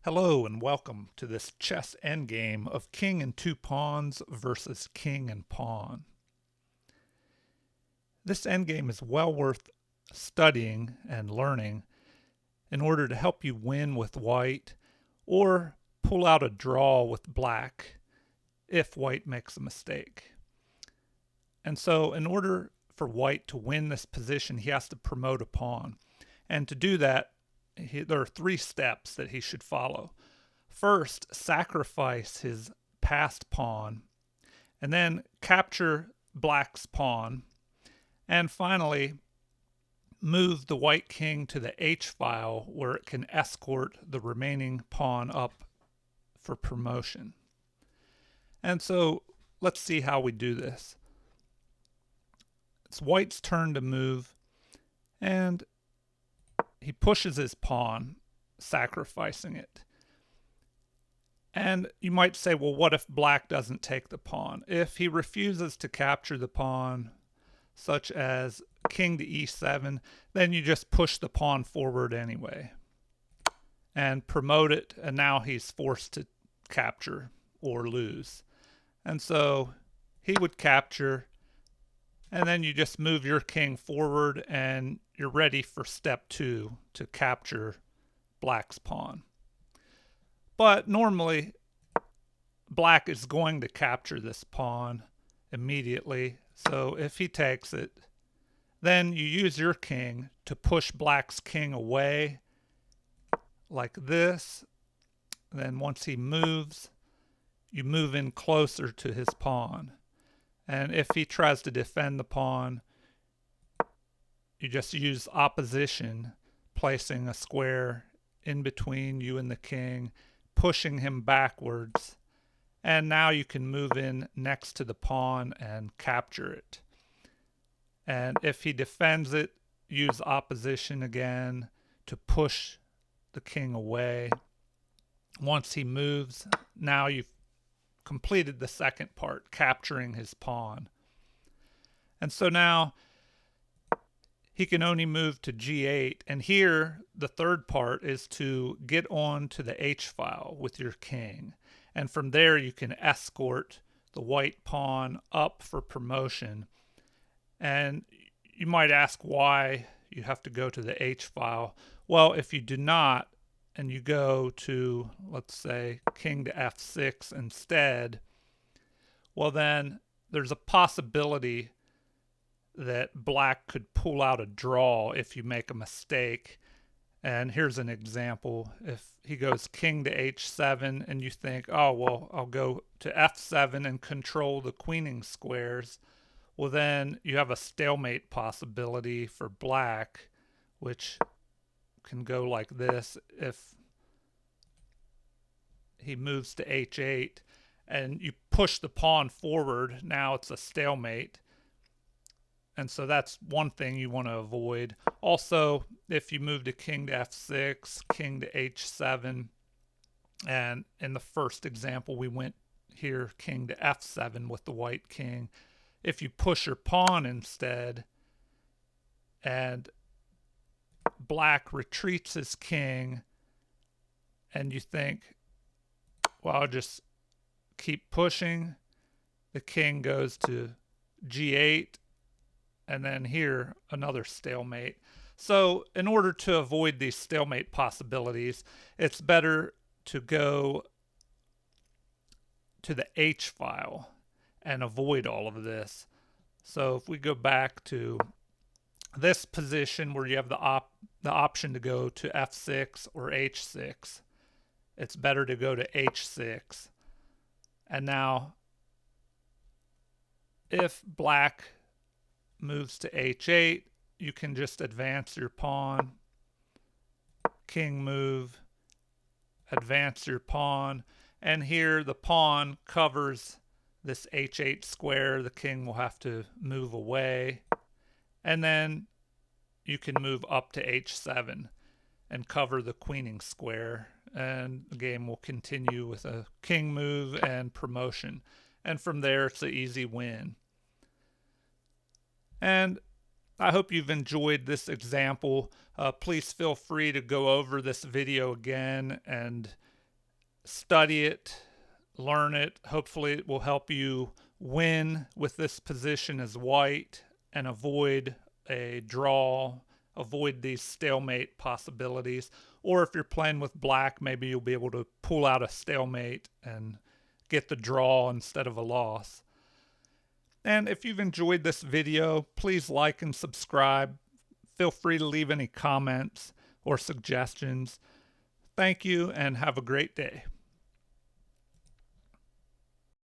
Hello and welcome to this chess endgame of king and two pawns versus king and pawn. This endgame is well worth studying and learning in order to help you win with white or pull out a draw with black if white makes a mistake. And so in order for white to win this position, he has to promote a pawn. And to do that, there are three steps that he should follow. First, sacrifice his passed pawn, and then capture black's pawn, and finally, move the white king to the H file where it can escort the remaining pawn up for promotion. And so let's see how we do this. It's white's turn to move, and he pushes his pawn, sacrificing it. And you might say, well, what if black doesn't take the pawn? If he refuses to capture the pawn, such as king to e7, then you just push the pawn forward anyway and promote it, and now he's forced to capture or lose. And so he would capture, and then you just move your king forward and you're ready for step two to capture black's pawn. But normally, black is going to capture this pawn immediately. So if he takes it, then you use your king to push black's king away like this. Then once he moves, you move in closer to his pawn. And if he tries to defend the pawn, you just use opposition, placing a square in between you and the king, pushing him backwards, and now you can move in next to the pawn and capture it. And if he defends it, use opposition again to push the king away. Once he moves, now you've completed the second part, capturing his pawn. And so now he can only move to g8, and here the third part is to get on to the h file with your king, and from there you can escort the white pawn up for promotion. And you might ask why you have to go to the h file. Well, if you do not, and you go to, let's say, king to f6 instead, well then there's a possibility that black could pull out a draw if you make a mistake. And here's an example. If he goes king to h7 and you think, oh, well, I'll go to f7 and control the queening squares, well, then you have a stalemate possibility for black, which can go like this. If he moves to h8 and you push the pawn forward, now it's a stalemate. And so that's one thing you want to avoid. Also, if you move to king to f6, king to h7, and in the first example we went here king to f7 with the white king, if you push your pawn instead and black retreats his king and you think, well, I'll just keep pushing, the king goes to g8, and then here another stalemate. So in order to avoid these stalemate possibilities, it's better to go to the H file and avoid all of this. So if we go back to this position where you have the option to go to F6 or H6, it's better to go to H6. And now if black moves to h8, you can just advance your pawn, king move, advance your pawn, and here the pawn covers this h8 square. The king will have to move away, and then you can move up to h7 and cover the queening square, and the game will continue with a king move and promotion, and from there it's an easy win. And I hope you've enjoyed this example. Please feel free to go over this video again and study it, learn it. Hopefully it will help you win with this position as white and avoid a draw, avoid these stalemate possibilities. Or if you're playing with black, maybe you'll be able to pull out a stalemate and get the draw instead of a loss. And if you've enjoyed this video, please like and subscribe. Feel free to leave any comments or suggestions. Thank you and have a great day.